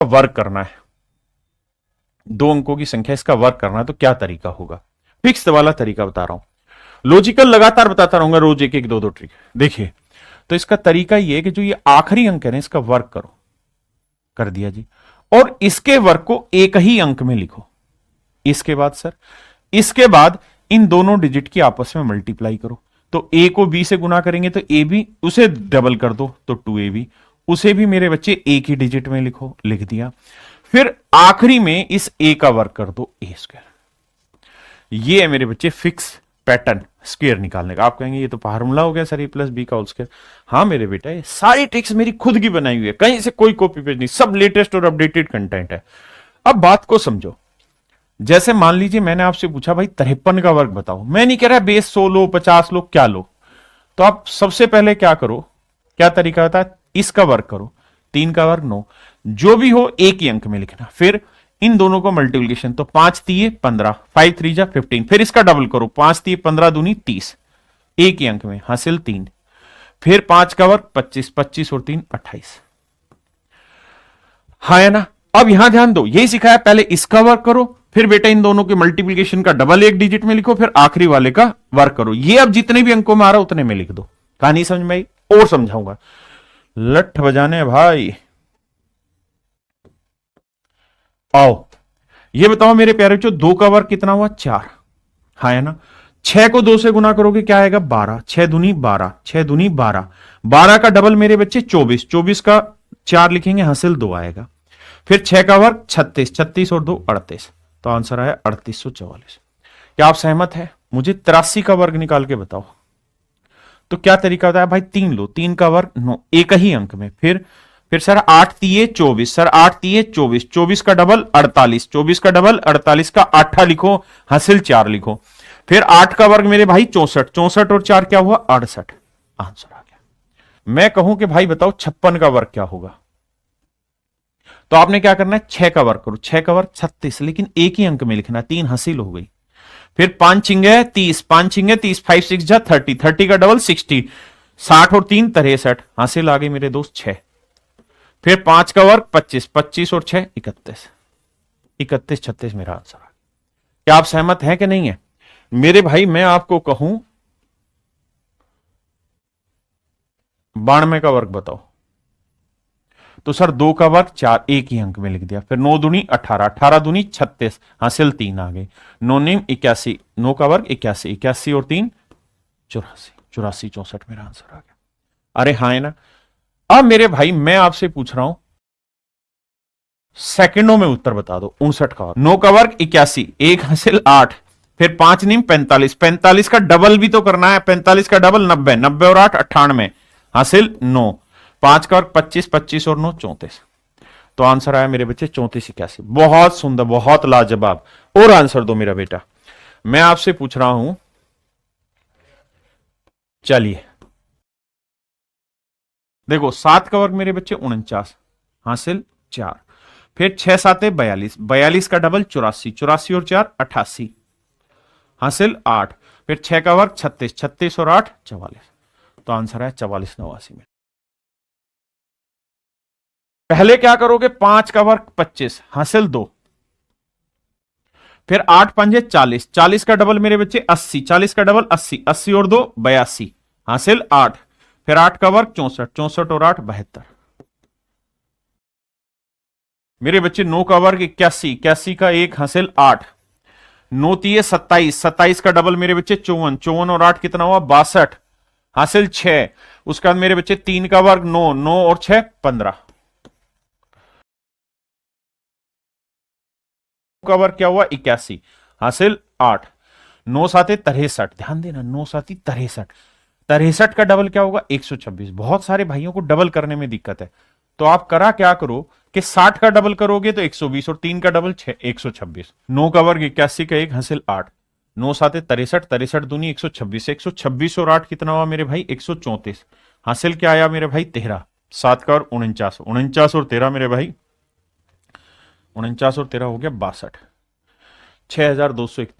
Work करना है, 2 अंकों की संख्या, इसका वर्क करना है, तो क्या तरीका होगा? फिक्स वाला तरीका बता रहा हूं, लॉजिकल लगातार बताता रहूंगा, रोज एक एक दो दो ट्रिक। देखिए, तो इसका तरीका यह है कि जो ये आखिरी अंक है ना, इसका वर्क करो, कर दिया जी, और इसके वर्क को एक ही अंक में लिखो। इसके बाद सर, इसके बाद इन दोनों डिजिट की आपस में मल्टीप्लाई करो, तो ए को बी से गुना करेंगे तो ए बी, उसे डबल कर दो तो 2ab, उसे भी मेरे बच्चे एक ही डिजिट में लिखो, लिख दिया। फिर आखिरी में इस ए का वर्क कर दो ए स्क्वायर। ये है मेरे बच्चे फिक्स पैटर्न स्क्वायर निकालने का। आप कहेंगे ये तो फार्मूला हो गया सर, ए प्लस बी का होल स्क्वायर। हाँ मेरे बेटा, ये सारी ट्रिक्स मेरी खुद की बनाई हुई है, कहीं से कोई कॉपी पेज नहीं, सब लेटेस्ट और अपडेटेड कंटेंट है। अब बात को समझो, जैसे मान लीजिए मैंने आपसे पूछा भाई 53 का वर्ग बताओ, मैं नहीं कह रहा बेस 100 लो 50 लो क्या लो, तो आप सबसे पहले क्या करो, क्या तरीका होता है, इसका वर्ग करो, 3 का वर्ग 9, जो भी हो एक ही अंक में लिखना। फिर इन दोनों को मल्टीप्लिकेशन, तो 5 3 15, 5 3 जा 15, फिर इसका डबल करो, 5 3 15 दूनी 30, एक ही अंक में, हासिल 3। फिर 5 का वर्ग 25, 25 और 3 28। हाँ है ना? अब यहां ध्यान दो, यही सिखाया, पहले इसका वर्क करो, फिर बेटा इन दोनों के मल्टीप्लिकेशन का डबल एक डिजिट में लिखो, फिर आखिरी वाले का वर्क करो। ये अब जितने भी अंकों में आ रहा उतने में लिख दो। कहानी समझ में आई? और समझाऊंगा, लठ बजाने भाई। आओ, ये बताओ मेरे प्यारे बच्चों, 2 का वर्क कितना हुआ? 4। हाँ है ना? 6 को 2 से गुना करोगे क्या आएगा? 12, 6 दूनी 12, 6 दूनी 12, 12 का डबल मेरे बच्चे 24, 24 का 4 लिखेंगे, हासिल 2 आएगा। फिर 6 का वर्ग 36, 36 और 2 38, तो आंसर आया 3844। क्या आप सहमत है? मुझे 83 का वर्ग निकाल के बताओ। तो क्या तरीका होता है भाई? 3 लो, 3 का वर्ग 9, एक ही अंक में। फिर सर 8 3 24, सर 8 3 24, 24 का डबल 48, 24 का डबल 48 का 8 लिखो, हासिल 4 लिखो। फिर 8 का वर्ग मेरे भाई 64, 64 और 4 क्या हुआ? 68, आंसर आ गया। मैं कहूं कि भाई बताओ 56 का वर्ग क्या होगा, तो आपने क्या करना है? 6 का वर्ग करो, 6 का वर्ग 36, लेकिन एक ही अंक में लिखना, 3 हासिल हो गई। फिर 5 चिंगे 30, 5 चिंगे 30, 5 6 जा 30, 30 का डबल 60, 60 और 3 63, हासिल आ गई मेरे दोस्त 6। फिर 5 का वर्ग 25, 25 और 6 31, 31 36 मेरा आंसर आ गया। क्या आप सहमत हैं कि नहीं है? मेरे भाई मैं आपको कहूं 92 का वर्ग बताओ, तो सर 2 का वर्ग 4, एक ही अंक में लिख दिया। फिर 9 दूनी 18, 18 दूनी 36, हासिल 3 आ गई। 9 नीम 81, 9 का वर्ग 81, 81 और 3 84, 84 64 मेरा आंसर आ गया। अरे हाँ है ना? अब मेरे भाई मैं आपसे पूछ रहा हूं, सेकंडों में उत्तर बता दो। 59 का वर्ग, 9 का वर्ग 81, एक हासिल 8, फिर 5 नीम 45, 45 का डबल भी तो करना है, 45 का डबल 90, 90 और 8 98, हासिल 9, 5 का वर्ग 25, 25 और 9 34, तो आंसर आया मेरे बच्चे 34 81। बहुत सुंदर, बहुत लाजवाब। और आंसर दो मेरा बेटा। मैं आपसे पूछ रहा हूं, चलिए देखो, 7 का वर्ग मेरे बच्चे 49, हासिल 4, फिर 6 7 42, 42 का डबल 84, 84 और 4 88, हासिल 8, फिर 6 का वर्ग 36, 36 और 8 44, तो आंसर है 44 89 में। पहले क्या करोगे? 5 का वर्ग 25, हासिल 2, फिर 8 पंजे 40, 40 का डबल मेरे बच्चे 80, 40 का डबल 80, 80 और 2 82, हासिल 8, फिर 8 का वर्ग 64, 64 और 8 72, मेरे बच्चे 9 का वर्ग 81, 81 का 1 हासिल 8, 9 3 27, 27 का डबल मेरे बच्चे 54, 54 और 8 कितना हुआ? 62, हासिल 6, उसके बाद मेरे बच्चे 3 का वर्ग 9, 9 और 6 15, का वर्ग क्या हुआ? 81, हासिल 8, 9 7 63, ध्यान देना 9 7 63, 63 का डबल क्या होगा? 126। बहुत सारे भाइयों को डबल करने में दिक्कत है, तो आप करा क्या करो कि 60 का डबल करोगे तो 120 और 3 का डबल 126, 9 का वर्ग 81 का 1 हासिल 8, 9 7 63, 63 दूनी 126, 126 और 8 कितना हुआ मेरे भाई? 134, हासिल क्या आया मेरे भाई? 13, 7 का और 49, 49 और 13 मेरे भाई 49 और 13 हो गया 62, 6241।